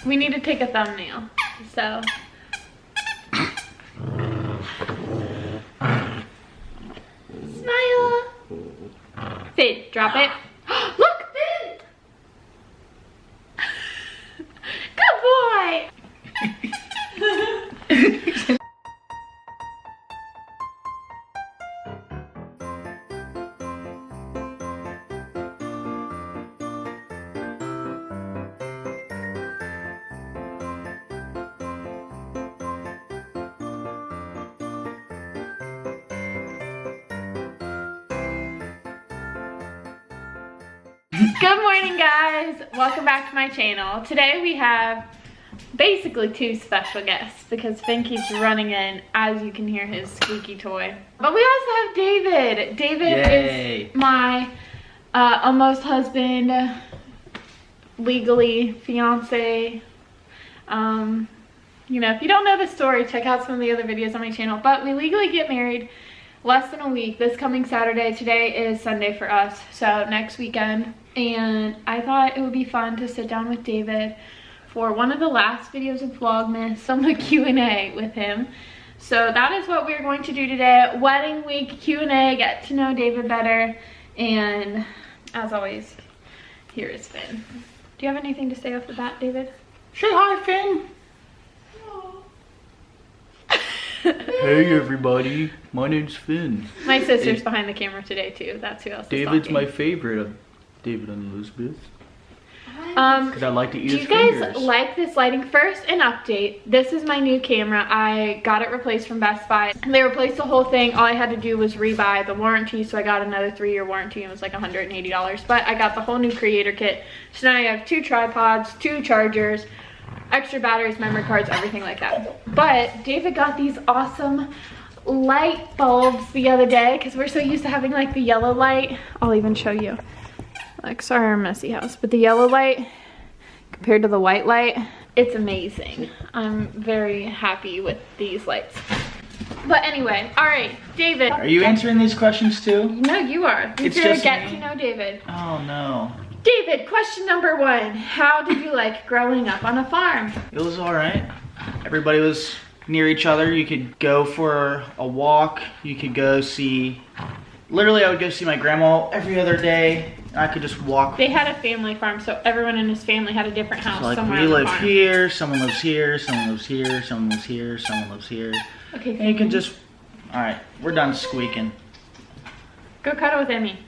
We need to take a thumbnail. So. Smile. Finn, drop it. Look, Finn. Good boy. Good morning, guys. Welcome back to my channel. Today we have basically two special guests because Finn keeps running in, as you can hear his squeaky toy. But we also have David. David is my almost husband, legally fiance. You know, if you don't know the story, check out some of the other videos on my channel. But we legally get married less than a week, this coming Saturday. Today is Sunday for us, so next weekend. And I thought it would be fun to sit down with David for one of the last videos of Vlogmas, some Q&A with him. So that is what we're going to do today. Wedding week Q&A, get to know David better. And as always, here is Finn. Do you have anything to say off the bat, David? Say hi, Finn. Hey everybody, my name's Finn. My sister's behind the camera today too. That's who else is David's talking. my favorite of David and Elizabeth. Because I like to eat his fingers. Do you fingers. guys like this lighting? First, an update. This is my new camera. I got it replaced from Best Buy. They replaced the whole thing. All I had to do was rebuy the warranty, so I got another 3-year warranty. It was like $180, but I got the whole new creator kit. So now I have 2 tripods, 2 chargers, extra batteries, memory cards, everything like that. But David got these awesome light bulbs the other day because we're so used to having like the yellow light. I'll even show you. Like, sorry, our messy house, but the yellow light compared to the white light, it's amazing. I'm very happy with these lights. But anyway, all right, David. Are you answering these questions too? No, you are. It's here to just get me? to know David. Oh no. David, question number 1. How did you like growing up on a farm? It was alright. Everybody was near each other. You could go for a walk. You could go see, literally I would go see my grandma every other day. I could just walk. They had a family farm, so everyone in his family had a different house. So like somewhere we on the live farm. here, someone lives here, someone lives here, someone lives here, someone lives here. Okay, And you can just, alright, we're done squeaking. go cuddle with Emmy.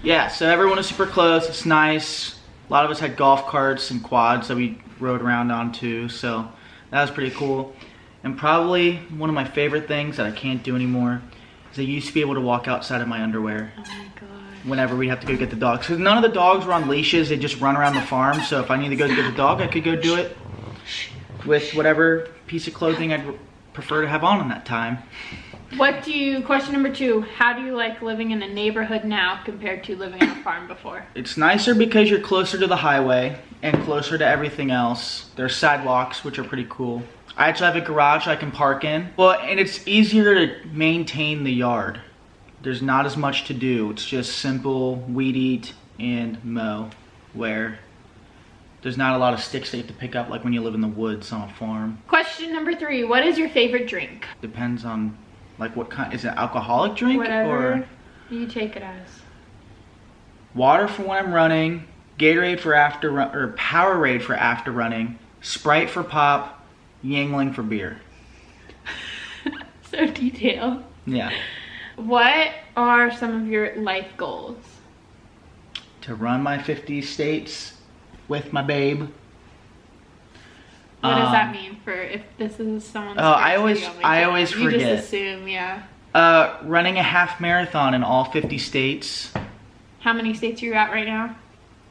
Yeah, so everyone is super close. It's nice. A lot of us had golf carts and quads that we rode around on too, so that was pretty cool. And probably one of my favorite things that I can't do anymore is I used to be able to walk outside in my underwear. Oh my god. Whenever we'd have to go get the dogs. Because none of the dogs were on leashes, they just run around the farm. So if I need to go get the dog, I could go do it with whatever piece of clothing I'd prefer to have on that time. Question number 2, how do you like living in a neighborhood now compared to living on a farm before? It's nicer because you're closer to the highway and closer to everything else. There's sidewalks, which are pretty cool. I actually have a garage I can park in. Well, and it's easier to maintain the yard. There's not as much to do. It's just simple weed eat and mow, where there's not a lot of sticks that you have to pick up like when you live in the woods on a farm. Question number 3, what is your favorite drink? Depends on like what kind. Is it an alcoholic drink? Whatever Or you take it as. water for when I'm running, Gatorade for after run, or Powerade for after running, Sprite for pop, Yangling for beer. So detailed. Yeah. What are some of your life goals? To run my 50 states with my babe. What does that mean for if this is someone's Oh, I first always video on my channel? forget. You just assume, yeah. Running a half marathon in all 50 states. How many states are you at right now?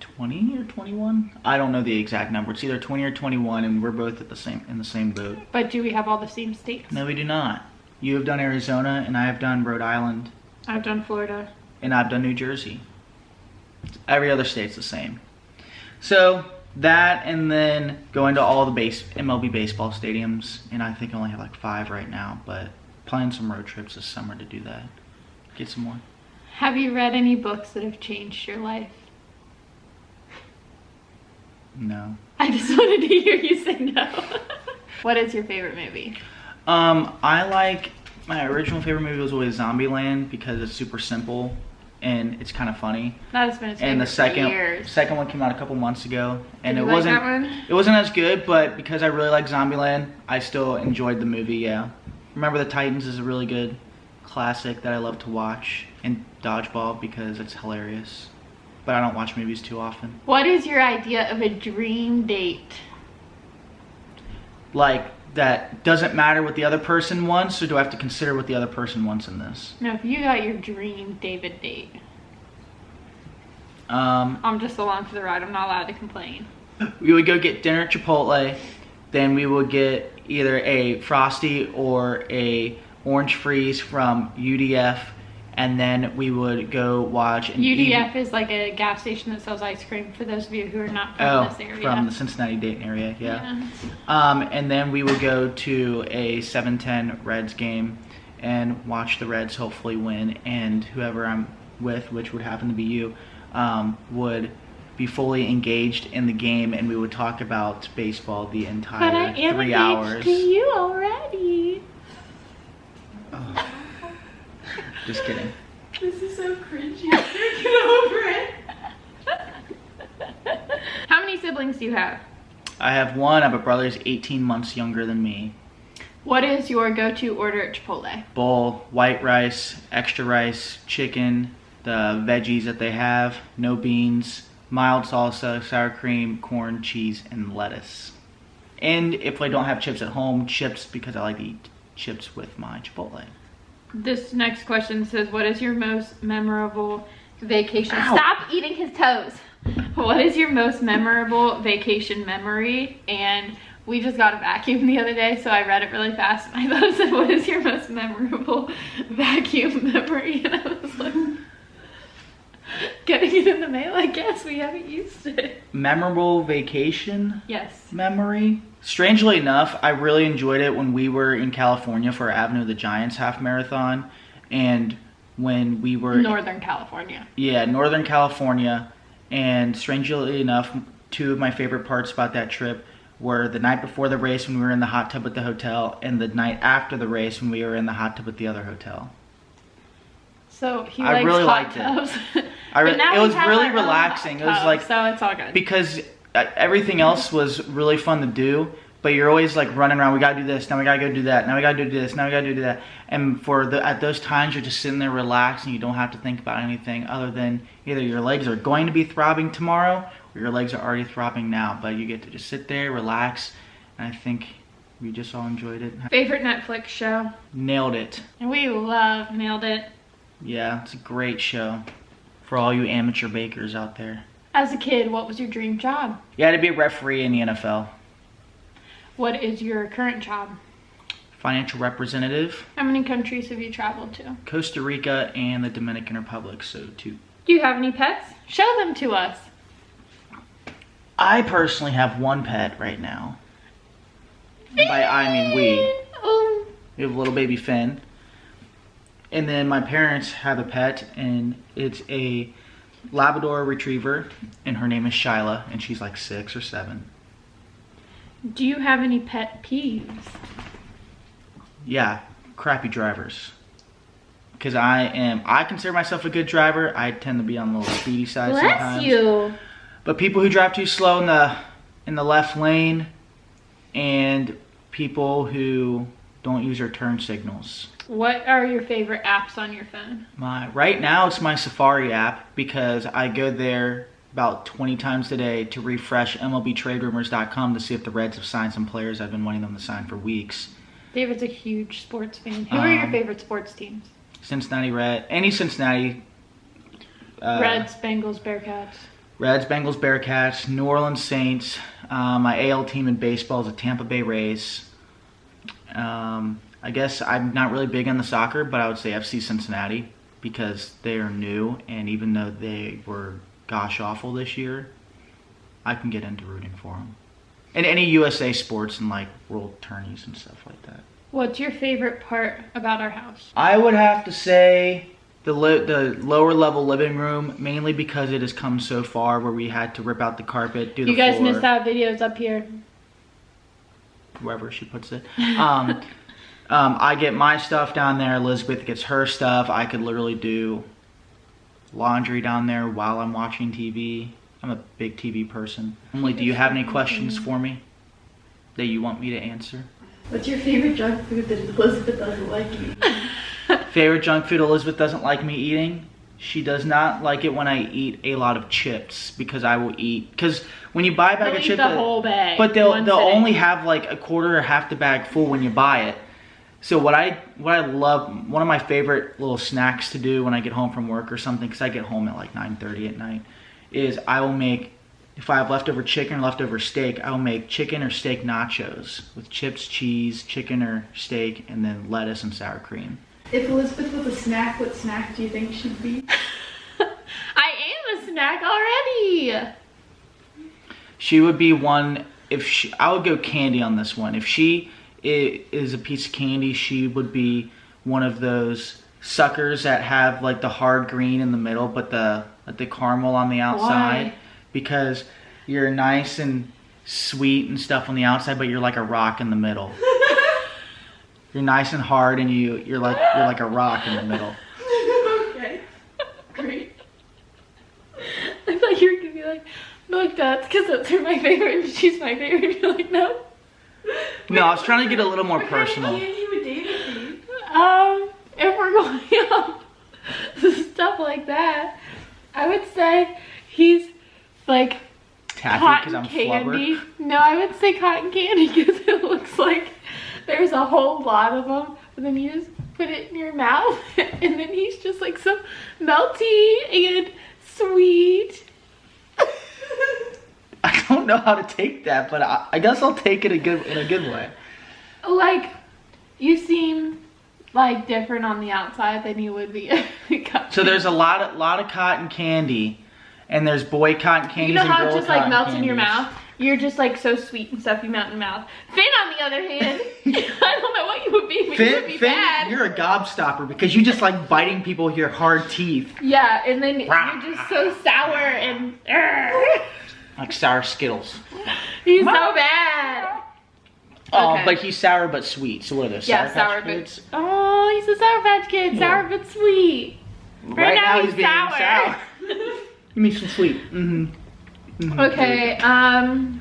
20 or 21? I don't know the exact number. It's either 20 or 21, and we're both at in the same boat. But do we have all the same states? No, we do not. You have done Arizona, and I have done Rhode Island, I've done Florida. and I've done New Jersey. Every other state's the same. So that, and then going to all the MLB baseball stadiums, and I think I only have like 5 right now, but planning some road trips this summer to do that. Get some more. Have you read any books that have changed your life? No. I just wanted to hear you say no. What is your favorite movie? My original favorite movie was always Zombieland because it's super simple and it's kind of funny. That has been its favorite and the for years. second one came out a couple months ago, and Did you it wasn't like that one? It wasn't as good, but because I really like Zombieland, I still enjoyed the movie. Yeah, Remember the Titans is a really good classic that I love to watch, and Dodgeball because it's hilarious. But I don't watch movies too often. What is your idea of a dream date? Like, that doesn't matter what the other person wants, or do I have to consider what the other person wants in this? No, if you got your dream David date. I'm just along for the ride. I'm not allowed to complain. We would go get dinner at Chipotle. Then we would get either a Frosty or a Orange Freeze from UDF. And then we would go watch an UDF is like a gas station that sells ice cream for those of you who are not from this area. From the Cincinnati, Dayton area, yeah. And then we would go to a 7-10 Reds game and watch the Reds hopefully win. And whoever I'm with, which would happen to be you, would be fully engaged in the game, and we would talk about baseball the entire 3 hours. To you already. Oh. Just kidding. This is so cringy. I can't get over it. How many siblings do you have? I have one. I have a brother who's 18 months younger than me. What is your go-to order at Chipotle? Bowl, white rice, extra rice, chicken, the veggies that they have, no beans, mild salsa, sour cream, corn, cheese, and lettuce. And if I don't have chips at home, chips because I like to eat chips with my Chipotle. This next question says, what is your most memorable vacation? Ow. Stop eating his toes. What is your most memorable vacation memory? And we just got a vacuum the other day, so I read it really fast. And I thought it said, what is your most memorable vacuum memory? And I was like, getting it in the mail, I guess. We haven't used it. Memorable vacation? Yes. Memory? Strangely enough, I really enjoyed it when we were in California for our Avenue of the Giants half marathon. And when we were... Northern California. Yeah, Northern California. And strangely enough, two of my favorite parts about that trip were the night before the race when we were in the hot tub at the hotel, and the night after the race when we were in the hot tub at the other hotel. So he I likes really hot liked tubs. it. It was really relaxing. It was like, so it's all good. Because everything else was really fun to do, but you're always like running around. We gotta do this. Now we gotta go do that. Now we gotta do this. Now we gotta do that. And at those times, you're just sitting there relaxing. You don't have to think about anything other than either your legs are going to be throbbing tomorrow, or your legs are already throbbing now. But you get to just sit there, relax, and I think we just all enjoyed it. Favorite Netflix show? Nailed It. And we love Nailed It. Yeah, it's a great show for all you amateur bakers out there. As a kid, what was your dream job? Yeah, to be a referee in the NFL. What is your current job? Financial representative. How many countries have you traveled to? Costa Rica and the Dominican Republic, so 2. Do you have any pets? Show them to us. I personally have one pet right now. And by I mean we. Oh. We have little baby Finn. And then my parents have a pet, and it's a Labrador Retriever, and her name is Shyla, and she's like 6 or 7. Do you have any pet peeves? Yeah, crappy drivers. Because I consider myself a good driver. I tend to be on the little speedy side sometimes. Bless you. But people who drive too slow in the left lane, and people who don't use their turn signals. What are your favorite apps on your phone? Right now it's my Safari app because I go there about 20 times a day to refresh MLBTradeRumors.com to see if the Reds have signed some players I've been wanting them to sign for weeks. David's a huge sports fan. Who are your favorite sports teams? Cincinnati any Cincinnati. Reds, Bengals, Bearcats. Reds, Bengals, Bearcats, New Orleans Saints. My AL team in baseball is the Tampa Bay Rays. I guess I'm not really big on the soccer, but I would say FC Cincinnati because they are new, and even though they were gosh awful this year, I can get into rooting for them. And any USA sports and like world tourneys and stuff like that. What's your favorite part about our house? I would have to say the lower level living room, mainly because it has come so far where we had to rip out the carpet, do the floor. You guys missed out videos up here. Wherever she puts it. I get my stuff down there. Elizabeth gets her stuff. I could literally do laundry down there while I'm watching TV. I'm a big TV person. Emily, do you have any questions for me that you want me to answer? What's your favorite junk food that Elizabeth doesn't like eating? Favorite junk food Elizabeth doesn't like me eating? She does not like it when I eat a lot of chips, because I will eat, because when you buy a bag of chips, the whole bag, but they'll only have like a quarter or half the bag full when you buy it. So what I love, one of my favorite little snacks to do when I get home from work or something, because I get home at like 9:30 at night, is I will make, if I have leftover chicken or leftover steak, I will make chicken or steak nachos with chips, cheese, chicken or steak, and then lettuce and sour cream. If Elizabeth was a snack, what snack do you think she'd be? I am a snack already. She would be one, I would go candy on this one. If she is a piece of candy, she would be one of those suckers that have like the hard green in the middle, but the caramel on the outside. Why? Because you're nice and sweet and stuff on the outside, but you're like a rock in the middle. You're nice and hard, and you're like a rock in the middle. Okay, great. I thought you were gonna be like that's because those are my favorite, and she's my favorite. You're like, no. No, I was trying to get a little more personal. What kind of candy would David be? If we're going on stuff like that, I would say he's like taffy because I'm candy. flubber. No, I would say cotton candy because it looks like there's a whole lot of them, but then you just put it in your mouth, and then he's just like so melty and sweet. I don't know how to take that, but I guess I'll take it in a good way. Like, you seem like different on the outside than you would be. So there's a lot of cotton candy, and there's boy cotton candies. You know and how girl it just like melts candies. in your mouth? You're just like so sweet and stuff, you melt in your mouth. Finn, on the other hand, I don't know what you would be, but you would be Finn, bad. You're a gobstopper because you just like biting people with your hard teeth. Yeah, and then you're just so sour and like sour Skittles. He's so bad. Oh, Okay. but he's sour but sweet. So what are those? Yeah, Sour Patch Kids? Oh, he's a Sour Patch Kid, Yeah. sour but sweet. Right now he's being sour. Give me some sweet. Mm-hmm. Okay,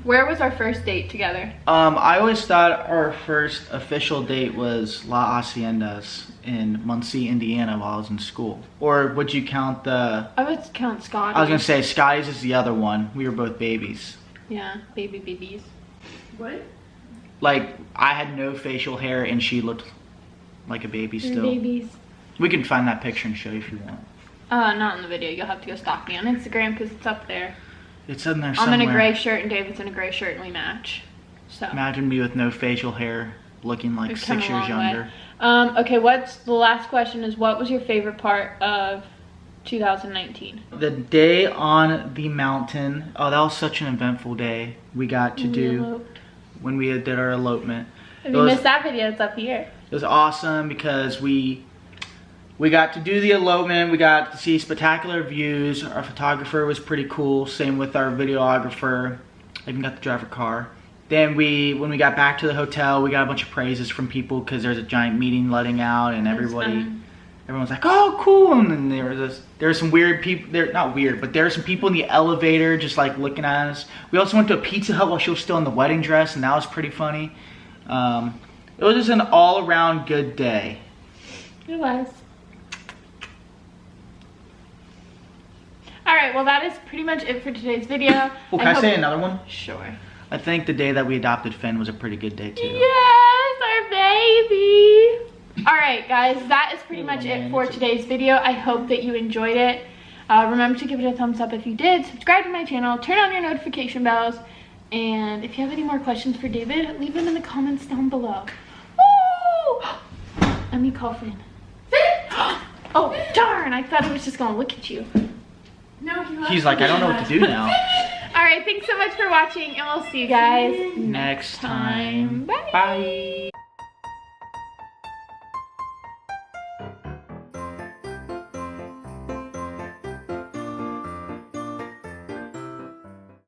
where was our first date together? I always thought our first official date was La Haciendas in Muncie, Indiana while I was in school. Or would you count the... I would count Scotty. I was going to say Scotty's is the other one. We were both babies. Yeah, babies. What? Like, I had no facial hair and she looked like a baby They're still. babies. We can find that picture and show you if you want. Not in the video. You'll have to go stalk me on Instagram because it's up there. It's in there somewhere. I'm in a gray shirt and David's in a gray shirt and we match. So Imagine me with no facial hair looking like we've come 6 a years long way. younger. Okay, what's the last question is what was your favorite part of 2019? The day on the mountain. Oh, that was such an eventful day. We got to do when we did our elopement. If you missed that video, it's up here. It was awesome because we got to do the elopement. We got to see spectacular views. Our photographer was pretty cool. Same with our videographer. I even got to drive a car. Then when we got back to the hotel, we got a bunch of praises from people because there's a giant meeting letting out, and everyone's like, "Oh, cool!" And then there were some weird people. They're not weird, but there were some people in the elevator just like looking at us. We also went to a Pizza Hut while she was still in the wedding dress, and that was pretty funny. It was just an all-around good day. It was. Alright, well that is pretty much it for today's video. Well, can I say another one? Sure. I think the day that we adopted Finn was a pretty good day too. Yes, our baby. Alright guys, that is pretty much it for today's video. I hope that you enjoyed it. Remember to give it a thumbs up if you did. Subscribe to my channel. Turn on your notification bells. And if you have any more questions for David, leave them in the comments down below. Woo! Let me call Finn. Finn! Oh, darn. I thought he was just going to look at you. No, He's like, I don't know what to do now. Alright, thanks so much for watching. And we'll see you guys Next time. Bye. Bye.